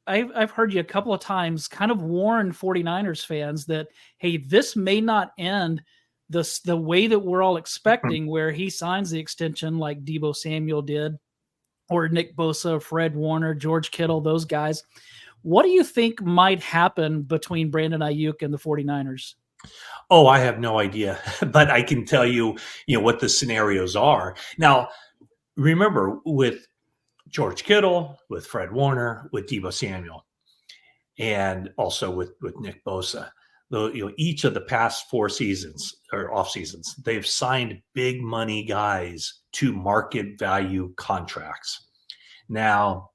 I've heard you a couple of times kind of warn 49ers fans that, hey, this may not end the way that we're all expecting, where he signs the extension like Deebo Samuel did, or Nick Bosa, Fred Warner, George Kittle, those guys. What do you think might happen between Brandon Aiyuk and the 49ers? Oh, I have no idea, but I can tell you, what the scenarios are. Now, remember with George Kittle, with Fred Warner, with Deebo Samuel, and also with Nick Bosa. Each of the past 4 seasons or off seasons, they've signed big money guys to market value contracts. Now,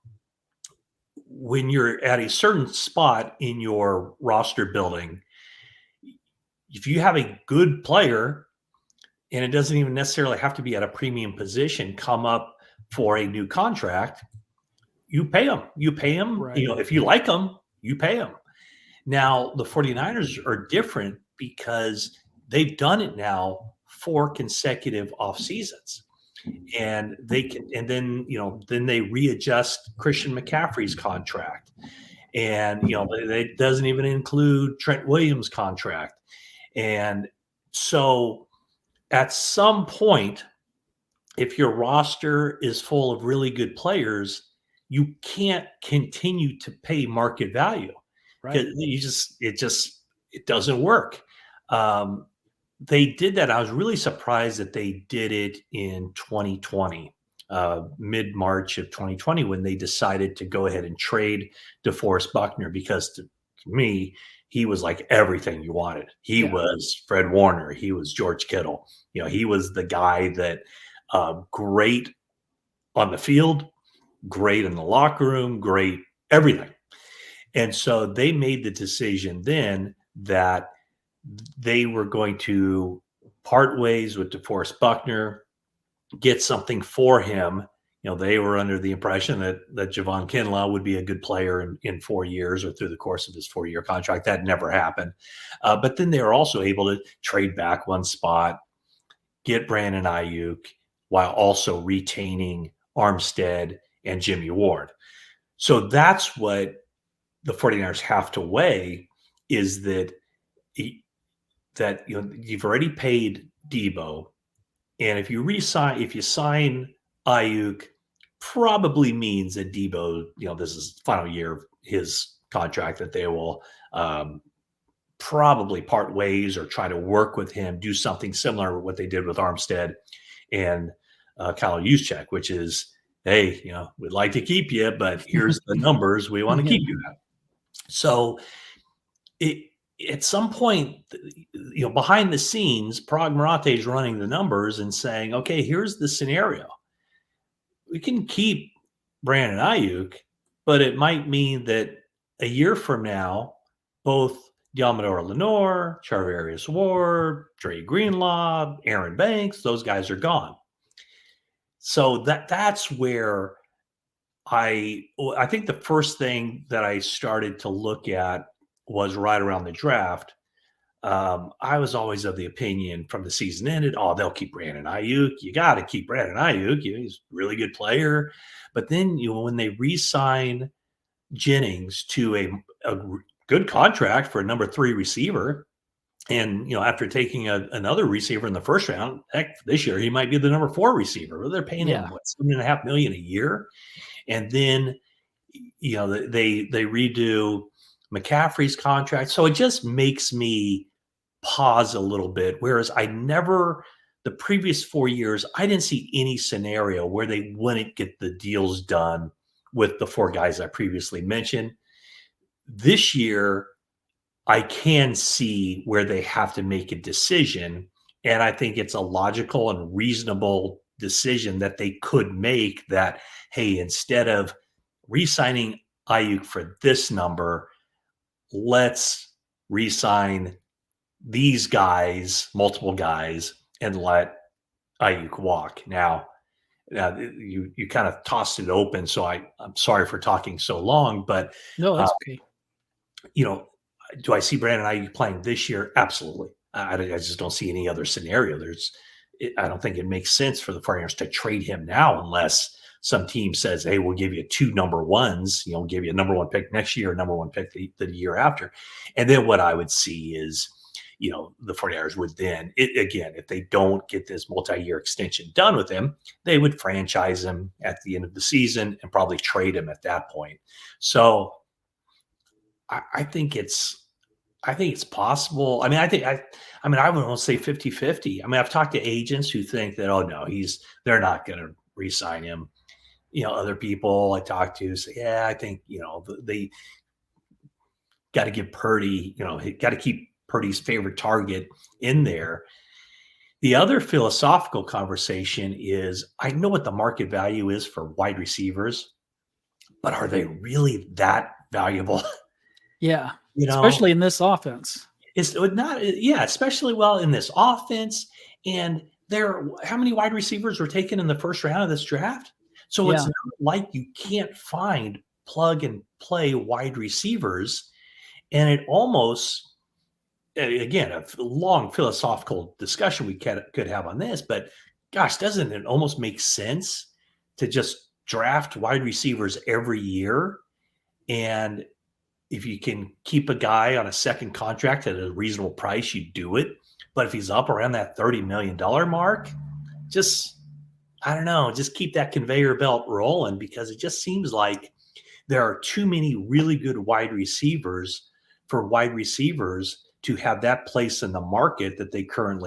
when you're at a certain spot in your roster building, if you have a good player, and it doesn't even necessarily have to be at a premium position, come up for a new contract, you pay them. You pay them. Right. If you like them, you pay them. Now, the 49ers are different because they've done it now 4 consecutive off seasons. And then they readjust Christian McCaffrey's contract. And, it doesn't even include Trent Williams' contract. And so at some point, if your roster is full of really good players, you can't continue to pay market value. Right. It doesn't work. They did that. I was really surprised that they did it in 2020, mid-March of 2020, when they decided to go ahead and trade DeForest Buckner, because to me, he was like everything you wanted. He was Fred Warner. He was George Kittle. He was the guy that great on the field, great in the locker room, great everything. And so they made the decision then that they were going to part ways with DeForest Buckner, get something for him. They were under the impression that Javon Kinlaw would be a good player in 4 years or through the course of his 4-year contract. That never happened. But then they were also able to trade back one spot, get Brandon Aiyuk, while also retaining Armstead and Jimmy Ward. So that's what the 49ers have to weigh, is that you've already paid Deebo, and if you sign Aiyuk, probably means that Deebo, this is the final year of his contract, that they will probably part ways or try to work with him, do something similar to what they did with Armstead and Kyle Juszczyk, which is, hey, we'd like to keep you, but here's the numbers we want to keep you at. So at some point, behind the scenes, Parag Marathe is running the numbers and saying, okay, here's the scenario. We can keep Brandon Aiyuk, but it might mean that a year from now, both Diamador Lenore, Charvarius Ward, Dre Greenlaw, Aaron Banks, those guys are gone. So that's where I think the first thing that I started to look at was right around the draft. I was always of the opinion from the season ended, they'll keep Brandon Aiyuk. You got to keep Brandon Aiyuk. He's a really good player. But then, when they re-sign Jennings to a good contract for a number 3 receiver, and, after taking another receiver in the first round, heck, this year he might be the number 4 receiver. Well, they're paying him, $7.5 million a year. And then, they redo McCaffrey's contract. So it just makes me pause a little bit. Whereas the previous 4 years, I didn't see any scenario where they wouldn't get the deals done with the 4 guys I previously mentioned. This year, I can see where they have to make a decision. And I think it's a logical and reasonable decision that they could make, that, hey, instead of re-signing Aiyuk for this number, let's re-sign these guys, multiple guys, and let Aiyuk walk. Now you kind of tossed it open, so I'm sorry for talking so long, but no, that's okay. Do I see Brandon Aiyuk playing this year? Absolutely. I just don't see any other scenario. I don't think it makes sense for the 49ers to trade him now unless some team says, hey, we'll give you 2 number ones, we'll give you a number 1 pick next year, a number 1 pick the year after. And then what I would see is, the 49ers would then, again, if they don't get this multi-year extension done with him, they would franchise him at the end of the season and probably trade him at that point. So I think it's possible. I mean, I would almost say 50-50. I mean, I've talked to agents who think that, oh no, they're not going to re-sign him. Other people I talk to say, yeah, I think, they got to give Purdy, got to keep Purdy's favorite target in there. The other philosophical conversation is, I know what the market value is for wide receivers, but are they really that valuable? Yeah. Especially in this offense. It's not, yeah, especially in this offense. And how many wide receivers were taken in the first round of this draft? So it's not like you can't find plug and play wide receivers. And it almost, again, a long philosophical discussion we could have on this, but gosh, doesn't it almost make sense to just draft wide receivers every year? And if you can keep a guy on a second contract at a reasonable price, you do it. But if he's up around that $30 million mark, I don't know, just keep that conveyor belt rolling, because it just seems like there are too many really good wide receivers for wide receivers to have that place in the market that they currently